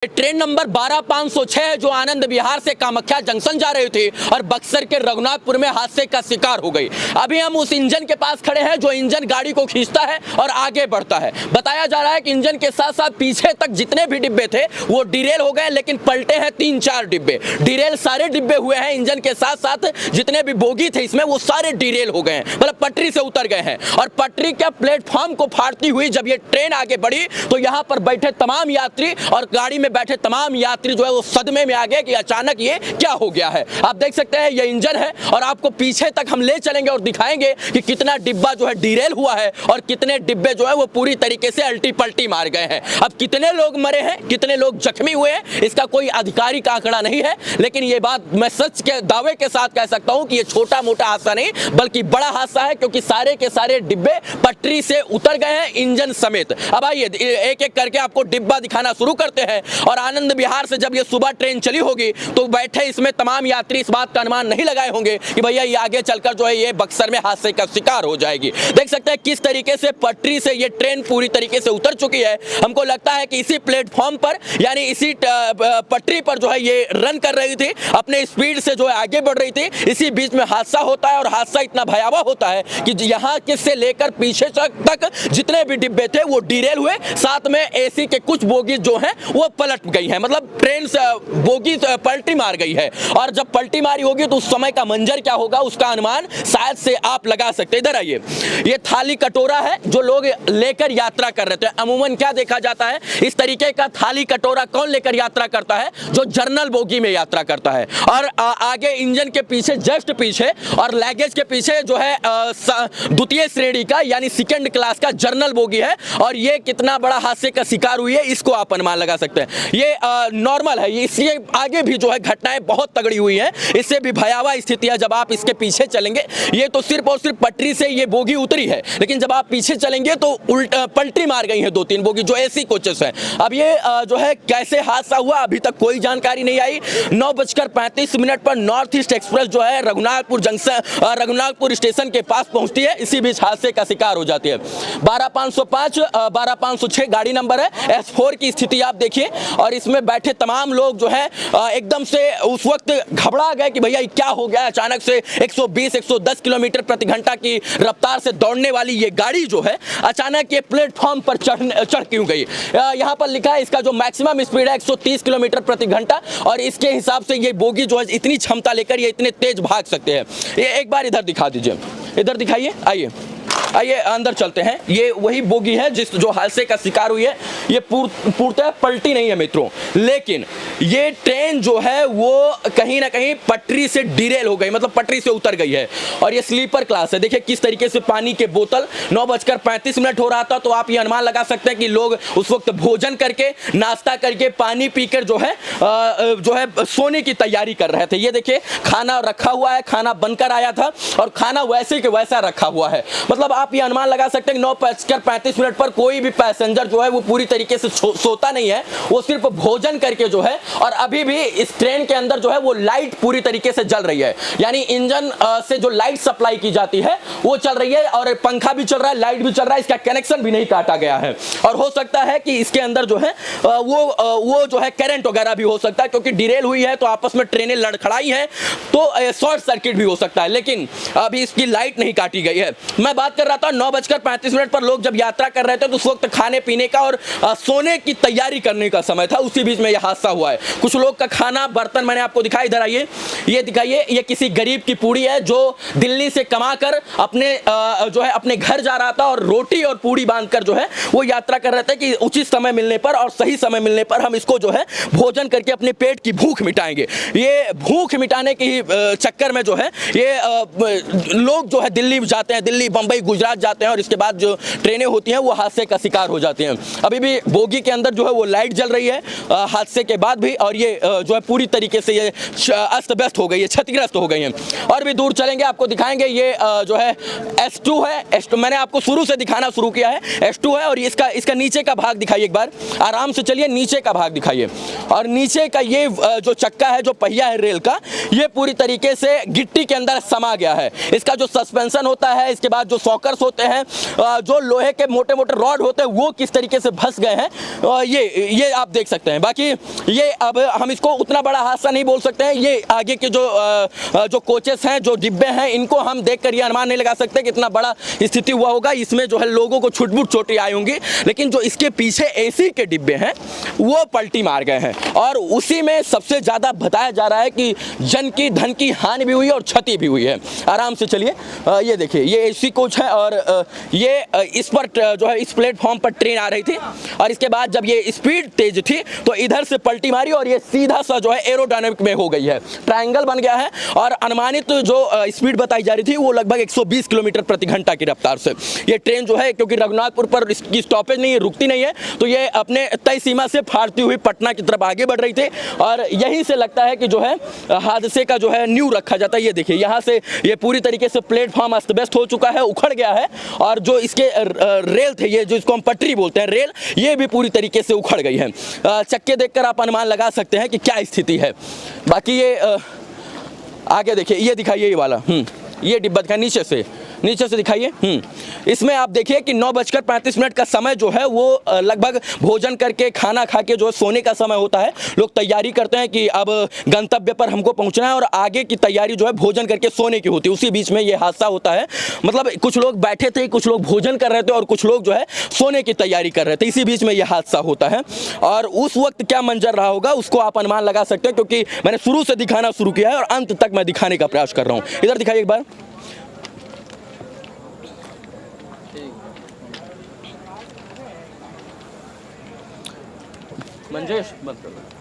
Train number 12506 जो आनंद विहार से Kamakhya junction जा रही थी और बक्सर के रघुनाथपुर में हादसे का शिकार हो गई। अभी हम उस इंजन के पास खड़े हैं जो इंजन गाड़ी को खींचता है और आगे बढ़ता है। बताया जा रहा है कि इंजन के साथ साथ पीछे तक जितने भी डिब्बे थे वो डिरेल हो गए, लेकिन पलटे हैं 3-4 डिब्बे। डिरेल सारे डिब्बे हुए हैं, इंजन के साथ साथ जितने भी बोगी थे इसमें वो सारे डिरेल हो गए हैं, मतलब पटरी से उतर गए हैं। और पटरी के प्लेटफॉर्म को फाड़ती हुई जब ये ट्रेन आगे बढ़ी तो यहाँ पर बैठे तमाम यात्री और गाड़ी में बैठे तमाम यात्री जो है वो सदमे में आ गए कि अचानक ये क्या हो गया है। आप देख सकते हैं ये इंजन है और आपको पीछे तक हम ले चलेंगे और दिखाएंगे कि कितना डिब्बा जो है डिरेल हुआ है और कितने डिब्बे जो है वो पूरी तरीके से अल्टी पल्टी मार गए हैं। अब कितने लोग मरे हैं, कितने लोग जख्मी हुए हैं, इसका कोई आधिकारिक आंकड़ा नहीं है, लेकिन ये बात मैं सच के दावे के साथ कह सकता हूं कि ये छोटा मोटा हादसा नहीं बल्कि बड़ा हादसा है, क्योंकि सारे के सारे डिब्बे पटरी से उतर गए हैं इंजन समेत। अब आइए एक एक करके आपको डिब्बा दिखाना शुरू करते हैं। और आनंद विहार से जब ये सुबह ट्रेन चली होगी तो बैठे इसमें तमाम यात्री इस बात का अनुमान नहीं लगाए होंगे कि भैया ये आगे चलकर जो है ये बक्सर में हादसे का शिकार हो जाएगी। देख सकते हैं किस तरीके से पटरी से ये ट्रेन पूरी तरीके से उतर चुकी है। हमको लगता है कि इसी प्लेटफॉर्म पर यानी इसी पटरी पर जो है ये रन कर रही थी, अपने स्पीड से जो है आगे बढ़ रही थी। इसी बीच में हादसा होता है और हादसा इतना भयावह होता है कि यहाँ से लेकर पीछे तक जितने भी डिब्बे थे वो डिरेल हुए, साथ में एसी के कुछ बोगी जो हैं वो पलट गई है, मतलब ट्रेन से बोगी पलटी मार गई है। और जब पलटी मारी होगी तो उस समय का मंजर क्या होगा उसका अनुमान शायद से आप लगा सकते हैं। इधर आइए, ये थाली कटोरा है जो लोग लेकर यात्रा कर रहे थे। अमूमन क्या देखा जाता है, इस तरीके का थाली कटोरा कौन लेकर यात्रा करता है, जो जनरल बोगी में यात्रा करता है। और आगे इंजन के पीछे जस्ट पीछे और लगेज के पीछे जो है द्वितीय श्रेणी का यानी सेकंड क्लास का जनरल बोगी है। और ये कितना बड़ा हादसे का शिकार हुई है इसको आप अनुमान लगा सकते हैं। ये नॉर्मल है, इससे आगे भी जो है घटनाएं बहुत तगड़ी हुई हैं, इससे भी भयावह स्थितियां जब आप इसके पीछे चलेंगे। ये तो सिर्फ और सिर्फ पटरी से ये बोगी उतरी है, लेकिन जब आप पीछे चलेंगे तो उल्टा पलटी मार गई है 2-3 बोगी जो एसी कोचेस हैं। अब ये जो है कैसे हादसा हुआ अभी तक कोई जानकारी नहीं आई। 9:35 पर नॉर्थ ईस्ट एक्सप्रेस जो है रघुनाथपुर जंक्शन रघुनाथपुर स्टेशन के पास पहुंचती है, इसी बीच हादसे का शिकार हो जाती है। 12505 12506 गाड़ी नंबर है। S4 की स्थिति आप देखिए और इसमें बैठे तमाम लोग जो है एकदम से उस वक्त घबरा गए कि भैया क्या हो गया। अचानक से 120-110 किलोमीटर प्रति घंटा की रफ्तार से दौड़ने वाली ये गाड़ी जो है अचानक ये प्लेटफॉर्म पर चढ़ क्यों गई। यहाँ पर लिखा है इसका जो मैक्सिमम स्पीड है 130 किलोमीटर प्रति घंटा और इसके हिसाब से ये बोगी जो है इतनी क्षमता लेकर ये इतने तेज भाग सकते हैं। ये एक बार इधर दिखा दीजिए, इधर दिखाइए, आइए अंदर चलते हैं। ये वही बोगी है जिस जो हादसे का शिकार हुई है। ये पूर्णतः पलटी नहीं है मित्रों, लेकिन ये ट्रेन जो है वो कहीं ना कहीं पटरी से डिरेल हो गई, मतलब पटरी से उतर गई है। और ये स्लीपर क्लास है। देखिए किस तरीके से पानी के बोतल 9:35 हो रहा था, तो आप ये अनुमान लगा सकते हैं कि लोग उस वक्त भोजन करके नाश्ता करके पानी पीकर जो है सोने की तैयारी कर रहे थे। ये देखिए खाना रखा हुआ है, खाना बनकर आया था और खाना वैसे के वैसा रखा हुआ है। मतलब आप ये अनुमान लगा सकते हैं 9:35 पर कोई भी पैसेंजर जो है वो पूरी तरीके से सोता नहीं है, वो सिर्फ भोजन करके जो है। और अभी भी इस ट्रेन के अंदर जो है वो लाइट पूरी तरीके से जल रही है, यानी इंजन से जो लाइट सप्लाई की जाती है वो चल रही है और पंखा भी चल रहा है, लाइट भी चल रहा है, इसका कनेक्शन भी नहीं काटा गया है। और हो सकता है कि इसके अंदर जो है वो जो है करंट वगैरह भी हो सकता है, क्योंकि डिरेल हुई है तो आपस में ट्रेनें लड़खड़ाई हैं तो शॉर्ट सर्किट भी हो सकता है, लेकिन अभी इसकी लाइट नहीं काटी गई है। मैं बात कर रहा था 9:35 पर लोग जब यात्रा कर रहे थे तो उस वक्त खाने पीने का और सोने की तैयारी करने का समय था, उसी बीच में यह हादसा हुआ है। कुछ लोग का खाना बर्तन मैंने आपको दिखाई, इधर आइए, ये दिखाइए, ये किसी गरीब की पूड़ी है जो दिल्ली से कमाकर अपने जो है अपने घर जा रहा था और रोटी और पूड़ी बांधकर जो है वो यात्रा कर रहे थे कि उचित समय मिलने पर और सही समय मिलने पर हम इसको जो है भोजन करके अपने पेट की भूख मिटाएंगे। ये भूख मिटाने के चक्कर में जो है ये लोग जो है दिल्ली जाते हैं, दिल्ली बंबई गुजरात जाते हैं और इसके बाद जो ट्रेनें होती हैं वो हादसे का शिकार हो जाती हैं। अभी भी बोगी के अंदर जो है वो लाइट जल रही है हादसे के बाद भी, और ये जो है पूरी तरीके से ये अस्त व्यस्त हो गई है, क्षतिग्रस्त हो गई हैं। और भी दूर चलेंगे आपको दिखाएंगे। ये जो है S2 है, S2 मैंने आपको शुरू से दिखाना शुरू किया है, S2 है। और इसका नीचे का भाग दिखाइए, एक बार आराम से चलिए, नीचे का भाग दिखाइए। और नीचे का ये जो चक्का है, जो पहिया है रेल का, ये पूरी तरीके से गिट्टी के अंदर समा गया है। इसका जो सस्पेंशन होता है, इसके बाद जो सॉकर एंकर्स होते हैं, जो लोहे के मोटे मोटे रॉड होते हैं, वो किस तरीके से फंस गए हैं, ये आप देख सकते हैं। बाकी ये अब हम इसको उतना बड़ा हादसा नहीं बोल सकते हैं। ये आगे के जो कोचेस हैं, जो डिब्बे हैं, इनको हम देखकर ये अनुमान नहीं लगा सकते कि इतना बड़ा स्थिति हुआ होगा। इसमें जो है लोगों को छुटपुट चोटें आई होंगी, लेकिन जो इसके पीछे एसी के डिब्बे हैं वो पलटी मार गए हैं, और उसी में सबसे ज़्यादा बताया जा रहा है कि जन की धन की हानि भी हुई है और क्षति भी हुई है। आराम से चलिए, ये देखिए, ये एसी कोच है, और ये इस पर जो है इस प्लेटफॉर्म पर ट्रेन आ रही थी, और इसके बाद जब ये स्पीड तेज थी तो इधर से पलटी मारी और ये सीधा सा जो है एरोडायनामिक में हो गई है, ट्रायंगल बन गया है। और अनुमानित जो स्पीड बताई जा रही थी वो लगभग 120 किलोमीटर प्रति घंटा की रफ्तार से ये ट्रेन जो है, क्योंकि रघुनाथपुर पर इसकी स्टॉपेज नहीं है, रुकती नहीं है, तो ये अपने तय सीमा से फाड़ती हुई पटना की तरफ आगे बढ़ रही थी। और यहीं से लगता है कि जो है हादसे का जो है न्यू रखा जाता है। ये देखिए, यहाँ से ये पूरी तरीके से प्लेटफॉर्म अस्त व्यस्त हो चुका है, उखड़ गया है, और जो इसके रेल थे, ये जो इसको हम पटरी बोलते हैं, रेल, ये भी पूरी तरीके से उखड़ गई है। चक्के देखकर आप अनुमान लगा सकते हैं कि क्या स्थिति है। बाकी ये आगे देखिए, ये दिखाइए, ये वाला ये डिब्बा दिखाइए, नीचे से दिखाइए। इसमें आप देखिए कि 9:35 का समय जो है वो लगभग भोजन करके, खाना खा के जो है सोने का समय होता है। लोग तैयारी करते हैं कि अब गंतव्य पर हमको पहुंचना है, और आगे की तैयारी जो है भोजन करके सोने की होती है। उसी बीच में ये हादसा होता है। मतलब कुछ लोग बैठे थे, कुछ लोग भोजन कर रहे थे, और कुछ लोग जो है सोने की तैयारी कर रहे थे। इसी बीच में यह हादसा होता है, और उस वक्त क्या मंजर रहा होगा उसको आप अनुमान लगा सकते हैं, क्योंकि मैंने शुरू से दिखाना शुरू किया है और अंत तक मैं दिखाने का प्रयास कर रहा हूँ। इधर दिखाइए एक बार। मंजेश, बंद कर दो।